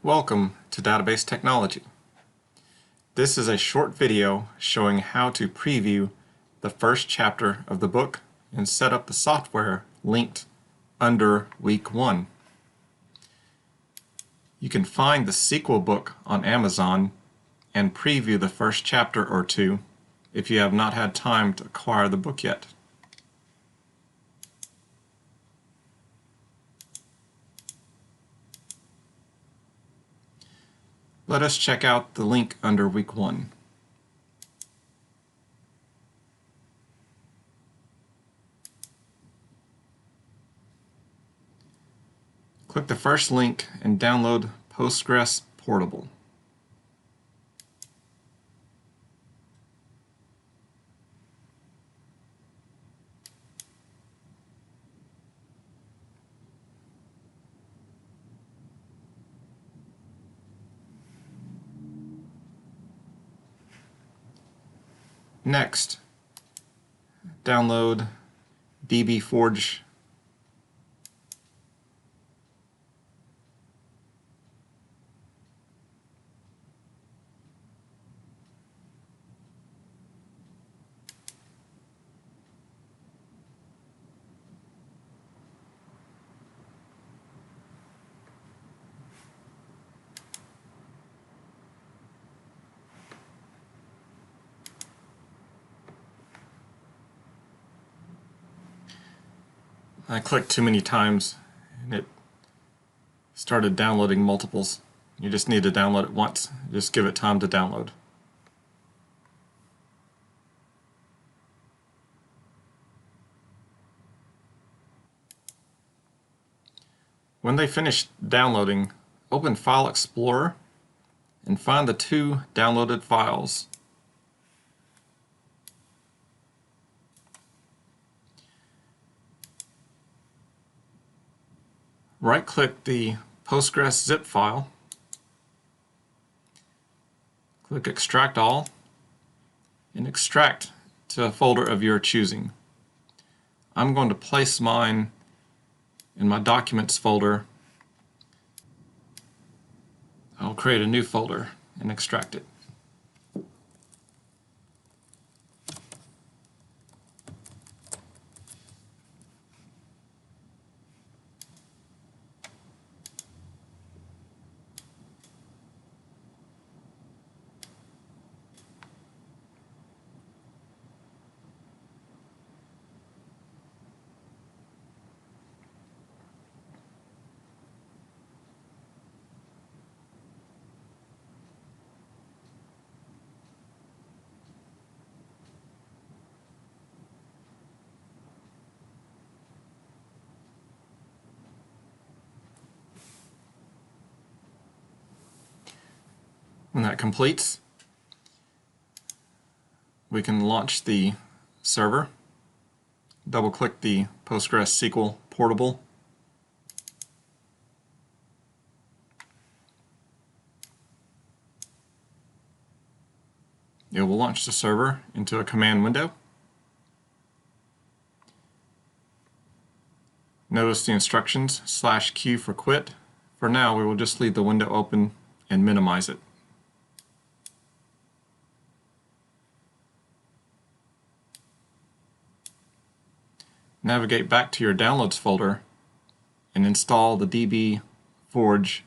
Welcome to Database Technology. This is a short video showing how to preview the first chapter of the book and set up the software linked under Week 1. You can find the SQL book on Amazon and preview the first chapter or two if you have not had time to acquire the book yet. Let us check out the link under Week 1. Click the first link and download Postgres Portable. Next, download DBForge. I clicked too many times and it started downloading multiples. You just need to download it once. Just give it time to download. When they finish downloading, open File Explorer and find the two downloaded files. Right-click the Postgres zip file, click Extract All, and extract to a folder of your choosing. I'm going to place mine in my Documents folder. I'll create a new folder and extract it. When that completes, we can launch the server. Double-click the Postgres SQL Portable. It will launch the server into a command window. Notice the instructions /Q for quit. For now, we will just leave the window open and minimize it. Navigate back to your Downloads folder and install the DBForge.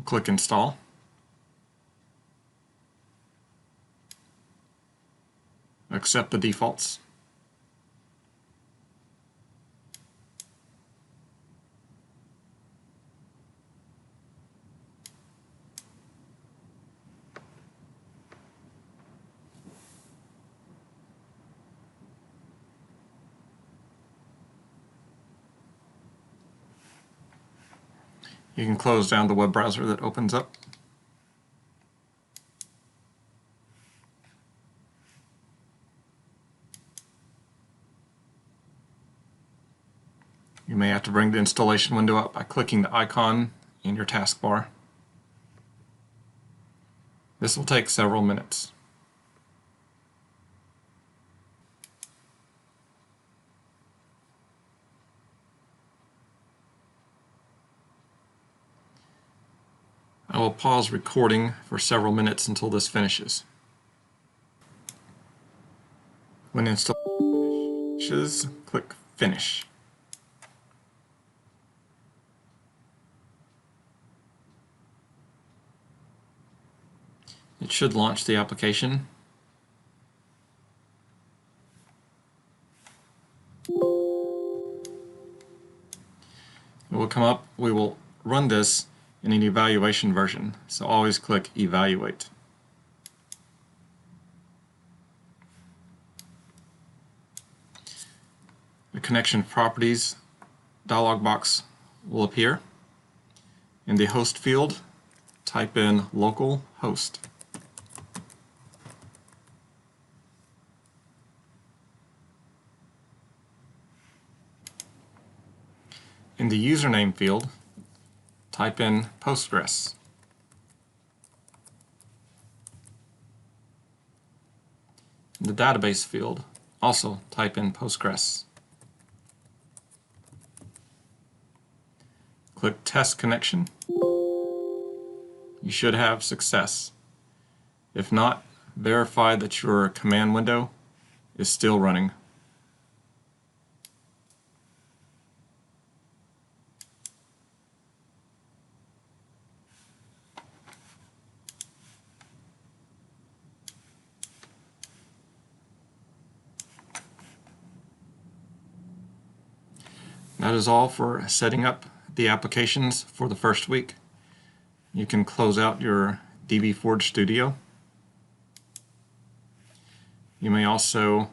Click Install. Accept the defaults. You can close down the web browser that opens up. You may have to bring the installation window up by clicking the icon in your taskbar. This will take several minutes. pause recording for several minutes until this finishes. When installation finishes, click Finish. It should launch the application. It will come up. We will run this in an evaluation version, so always click Evaluate. The connection properties dialog box will appear. In the host field, type in local host. In the username field, type in Postgres. In the database field, also type in Postgres. Click Test Connection. You should have success. If not, verify that your command window is still running. That is all for setting up the applications for the first week. You can close out your DBForge Studio. You may also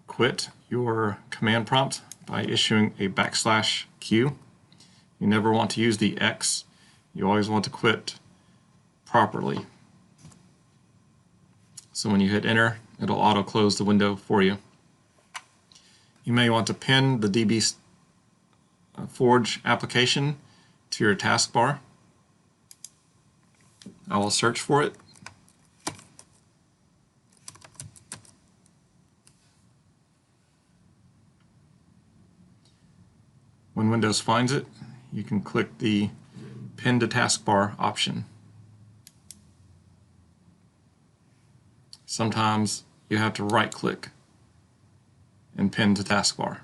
quit your command prompt by issuing a \Q. You never want to use the X. You always want to quit properly. So when you hit enter, it'll auto close the window for you. You may want to pin the DBForge application to your taskbar. I will search for it. When Windows finds it, you can click the Pin to Taskbar option. Sometimes you have to right-click and pin to taskbar.